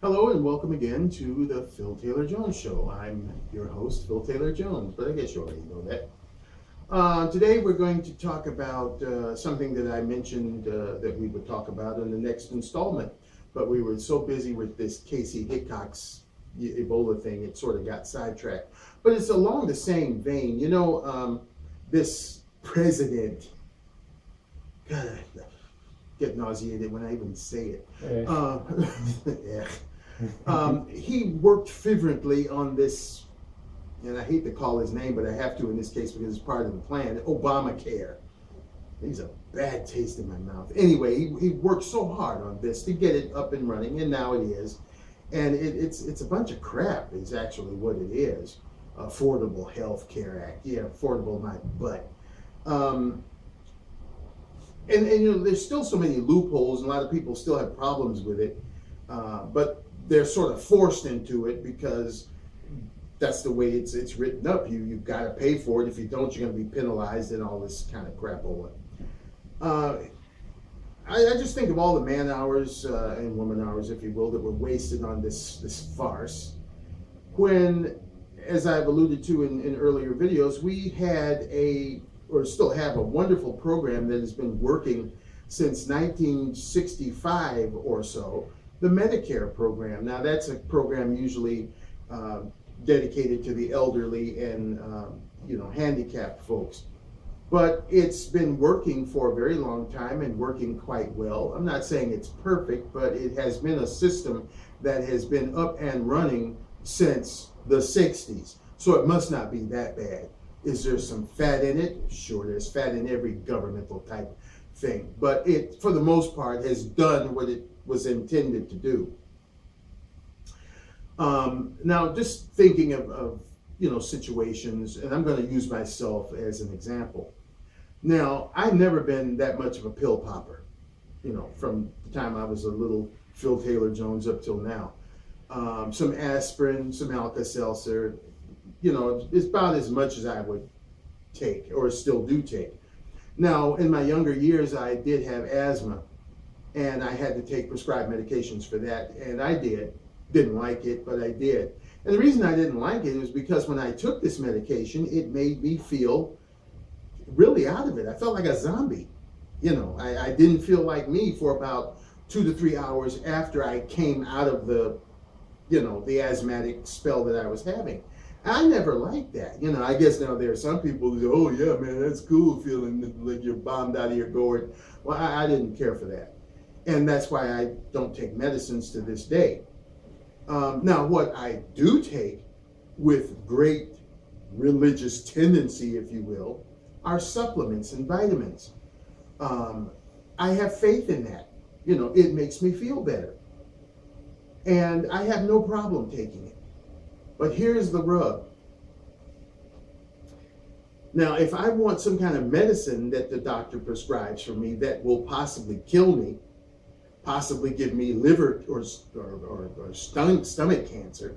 Hello and welcome again to the Phil Taylor Jones Show. I'm your host, Phil Taylor Jones, but I guess you already know that. Today we're going to talk about something that I mentioned that we would talk about in the next installment, but we were so busy with this Casey Hickox Ebola thing, it sort of got sidetracked. But it's along the same vein. This president, God, I get nauseated when I even say it. Yeah. He worked fervently on this, and I hate to call his name, but I have to in this case because it's part of the plan, Obamacare. He's a bad taste in my mouth. Anyway, he worked so hard on this to get it up and running, and now it is. And it's a bunch of crap is actually what it is. Affordable Health Care Act. Yeah, affordable my butt. And there's still so many loopholes, and a lot of people still have problems with it. But they're sort of forced into it because that's the way it's written up. You've got to pay for it. If you don't, you're going to be penalized and all this kind of crapola. I just think of all the man hours and woman hours, if you will, that were wasted on this farce. When, as I've alluded to in earlier videos, we had or still have a wonderful program that has been working since 1965 or so, the Medicare program. Now that's a program usually dedicated to the elderly and handicapped folks. But it's been working for a very long time and working quite well. I'm not saying it's perfect, but it has been a system that has been up and running since the 60s. So it must not be that bad. Is there some fat in it? Sure, there's fat in every governmental type thing. But it, for the most part, has done what it was intended to do. Now, just thinking of situations, and I'm going to use myself as an example. Now, I've never been that much of a pill popper, from the time I was a little Phil Taylor Jones up till now. Some aspirin, some Alka-Seltzer, it's about as much as I would take or still do take. Now, in my younger years, I did have asthma, and I had to take prescribed medications for that, and I didn't like it, but I did. And the reason I didn't like it was because when I took this medication, it made me feel really out of it. I felt like a zombie. I didn't feel like me for about 2 to 3 hours after I came out of the asthmatic spell that I was having. I never liked that. I guess now there are some people who say, oh yeah, man, that's cool feeling like you're bombed out of your gourd. Well, I didn't care for that. And that's why I don't take medicines to this day. Now, what I do take with great religious tendency, if you will, are supplements and vitamins. I have faith in that. It makes me feel better. And I have no problem taking it. But here's the rub. Now, if I want some kind of medicine that the doctor prescribes for me that will possibly kill me, possibly give me liver or stomach cancer,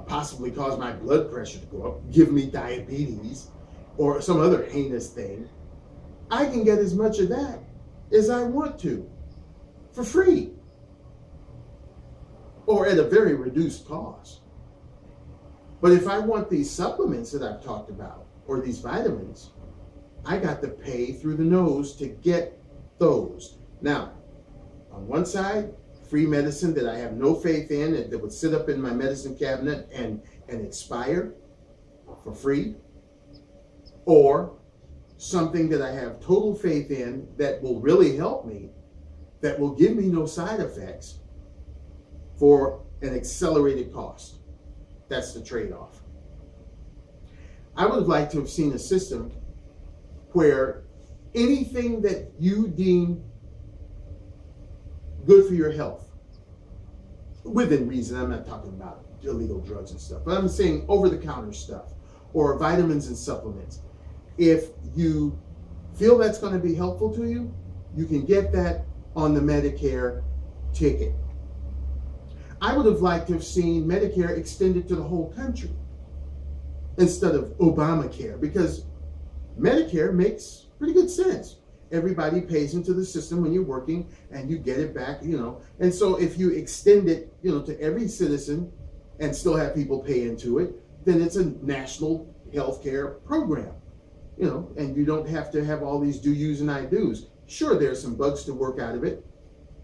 possibly cause my blood pressure to go up, give me diabetes, or some other heinous thing, I can get as much of that as I want to for free or at a very reduced cost. But if I want these supplements that I've talked about or these vitamins, I got to pay through the nose to get those. Now, on one side, free medicine that I have no faith in, that would sit up in my medicine cabinet and expire for free, or something that I have total faith in that will really help me, that will give me no side effects for an accelerated cost. That's the trade-off. I would have liked to have seen a system where anything that you deem good for your health, within reason, I'm not talking about illegal drugs and stuff, but I'm saying over-the-counter stuff or vitamins and supplements. If you feel that's going to be helpful to you, you can get that on the Medicare ticket. I would have liked to have seen Medicare extended to the whole country instead of Obamacare, because Medicare makes pretty good sense. everybody pays into the system when you're working, and you get it back, And so if you extend it, to every citizen and still have people pay into it, then it's a national healthcare program, and you don't have to have all these do yous and I do's. Sure, there's some bugs to work out of it.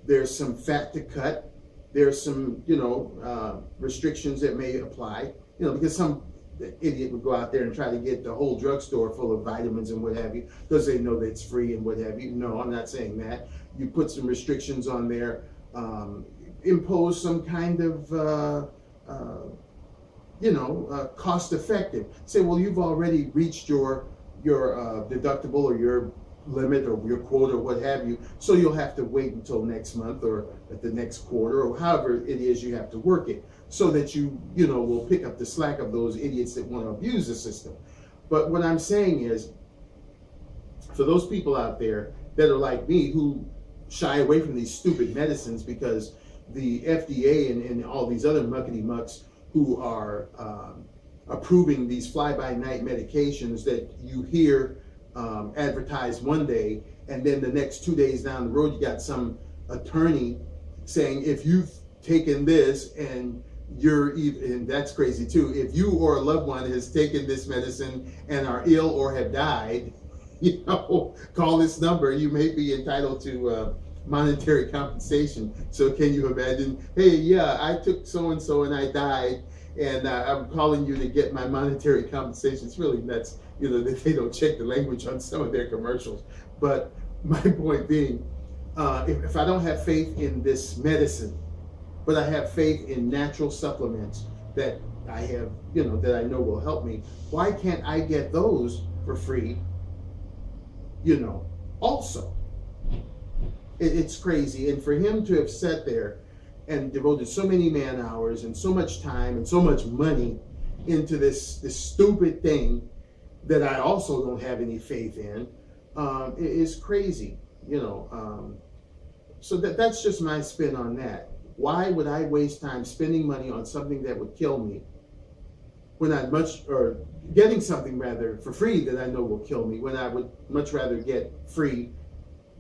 There's some fat to cut. There's some, restrictions that may apply, because some idiot would go out there and try to get the whole drugstore full of vitamins and what have you, because they know that it's free and what have you. No, I'm not saying that. You put some restrictions on there, impose some kind of, cost effective. Say, well, you've already reached your deductible or your limit or your quota or what have you, so you'll have to wait until next month or at the next quarter or however it is you have to work it, so that you will pick up the slack of those idiots that want to abuse the system. But what I'm saying is, for those people out there that are like me who shy away from these stupid medicines because the FDA and all these other muckety mucks who are approving these fly-by-night medications that you hear advertised one day, and then the next 2 days down the road you got some attorney saying, if you've taken this and and that's crazy too, if you or a loved one has taken this medicine and are ill or have died, call this number, you may be entitled to monetary compensation. So can you imagine, hey, yeah, I took so-and-so and I died, and I'm calling you to get my monetary compensation. It's really nuts, that they don't check the language on some of their commercials. But my point being, if I don't have faith in this medicine, but I have faith in natural supplements that I have, that I know will help me, why can't I get those for free, also? It's crazy. And for him to have sat there and devoted so many man hours and so much time and so much money into this stupid thing that I also don't have any faith in, is crazy, So that's just my spin on that. Why would I waste time spending money on something that would kill me when or getting something rather for free that I know will kill me, when I would much rather get free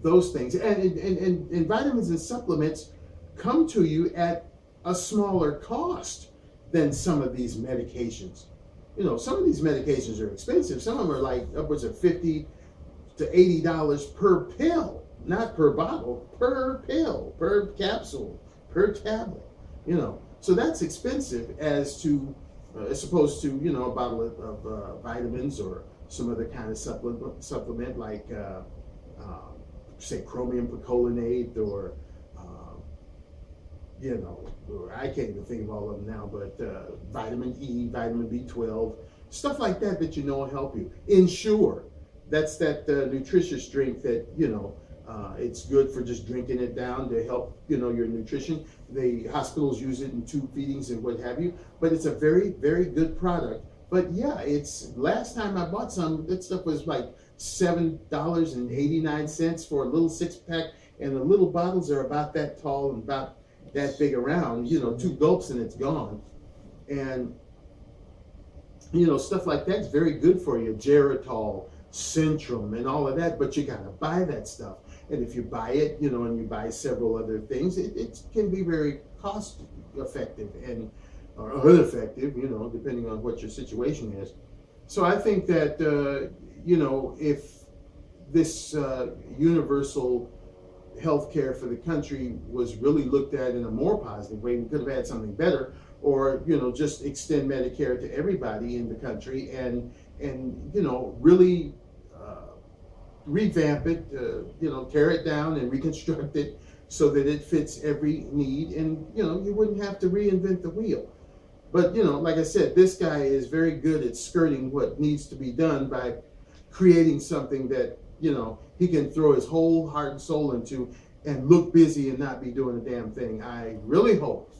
those things? And vitamins and supplements come to you at a smaller cost than some of these medications. Some of these medications are expensive. Some of them are like upwards of $50 to $80 per pill, not per bottle, per pill, per capsule, per tablet. So that's expensive as opposed to a bottle of vitamins or some other kind of supplement like say chromium picolinate or or I can't even think of all of them now, but vitamin E, vitamin B12, stuff like that will help you. Ensure, that's that nutritious drink that, it's good for just drinking it down to help, your nutrition. The hospitals use it in tube feedings and what have you, but it's a very, very good product. But yeah, last time I bought some, that stuff was like $7.89 for a little 6-pack, and the little bottles are about that tall and about that big around, 2 gulps and it's gone. And, stuff like that's very good for you, Geritol, Centrum, and all of that, but you gotta buy that stuff. And if you buy it, and you buy several other things, it can be very cost effective or ineffective, depending on what your situation is. So I think that, if this universal healthcare for the country was really looked at in a more positive way, we could have had something better, or just extend Medicare to everybody in the country and really revamp it, tear it down and reconstruct it so that it fits every need, and you wouldn't have to reinvent the wheel. But like I said, this guy is very good at skirting what needs to be done by creating something that he can throw his whole heart and soul into and look busy and not be doing a damn thing. I really hope,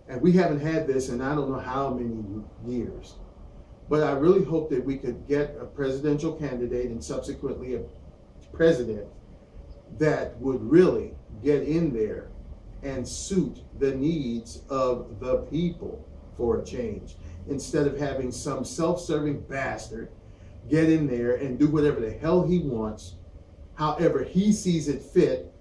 and we haven't had this in I don't know how many years, but I really hope that we could get a presidential candidate and subsequently a president that would really get in there and suit the needs of the people for a change, instead of having some self-serving bastard get in there and do whatever the hell he wants however he sees it fit,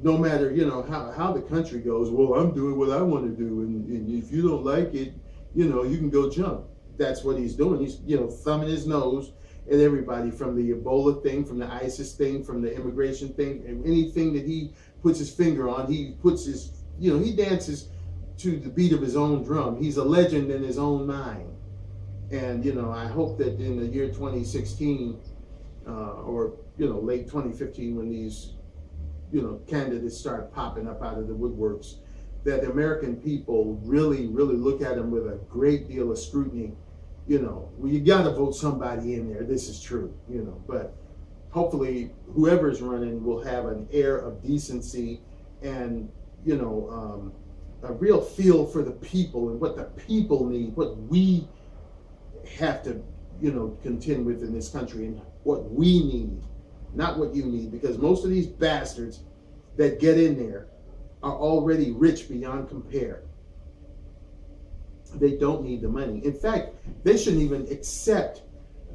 no matter, how the country goes. Well, I'm doing what I want to do, and if you don't like it, you can go jump. That's what he's doing. He's, thumbing his nose at everybody, from the Ebola thing, from the ISIS thing, from the immigration thing, and anything that he puts his finger on, he puts his, he dances to the beat of his own drum. He's a legend in his own mind. And, I hope that in the year 2016, or, late 2015, when these, candidates start popping up out of the woodworks, that the American people really, really look at him with a great deal of scrutiny. Well, you got to vote somebody in there. This is true, but hopefully whoever's running will have an air of decency and, a real feel for the people and what the people need, what we have to, contend with in this country, and what we need, not what you need, because most of these bastards that get in there are already rich beyond compare. They don't need the money. In fact, they shouldn't even accept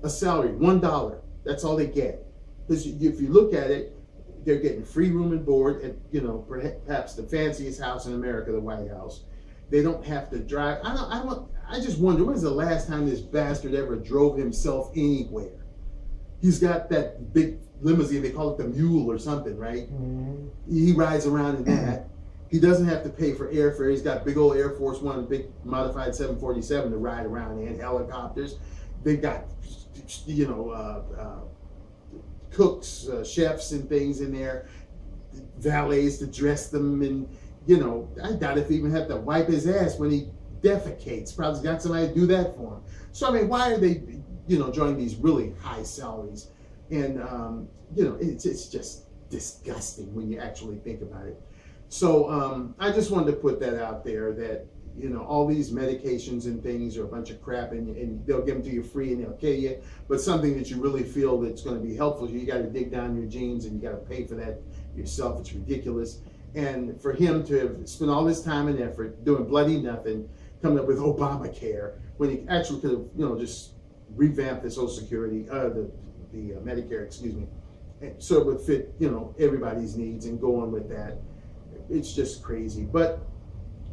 a salary, $1. That's all they get. Because if you look at it, they're getting free room and board at, perhaps the fanciest house in America, the White House. They don't have to drive. I just wonder, when's the last time this bastard ever drove himself anywhere? He's got that big limousine, they call it the Mule or something, right? Mm-hmm. He rides around in that. He doesn't have to pay for airfare. He's got big old Air Force One, big modified 747 to ride around in, helicopters. They've got, cooks, chefs and things in there, valets to dress them, and, I doubt if he even have to wipe his ass when he defecates. Probably got somebody to do that for him. So, I mean, why are they, drawing these really high salaries? And, it's just disgusting when you actually think about it. So I just wanted to put that out there, that, all these medications and things are a bunch of crap, and they'll give them to you free and they'll kill you. But something that you really feel that's going to be helpful, you got to dig down your jeans and you got to pay for that yourself. It's ridiculous. And for him to have spent all this time and effort doing bloody nothing, coming up with Obamacare, when he actually could have, just revamped the Social Security, the Medicare, excuse me, so it would fit, everybody's needs, and go on with that. It's just crazy. But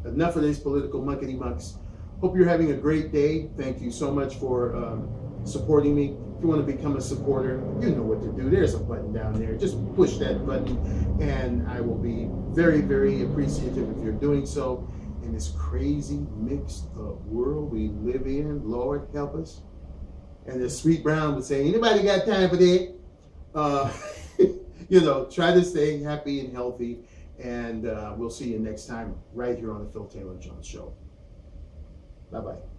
enough of these political muckety-mucks. Hope you're having a great day. Thank you so much for supporting me. If you want to become a supporter, you know what to do. There's a button down there. Just push that button, and I will be very, very appreciative if you're doing so. In this crazy, mixed world we live in, Lord help us. And as Sweet Brown would say, anybody got time for that? Try to stay happy and healthy. And we'll see you next time right here on the Phil Taylor Jones Show. Bye-bye.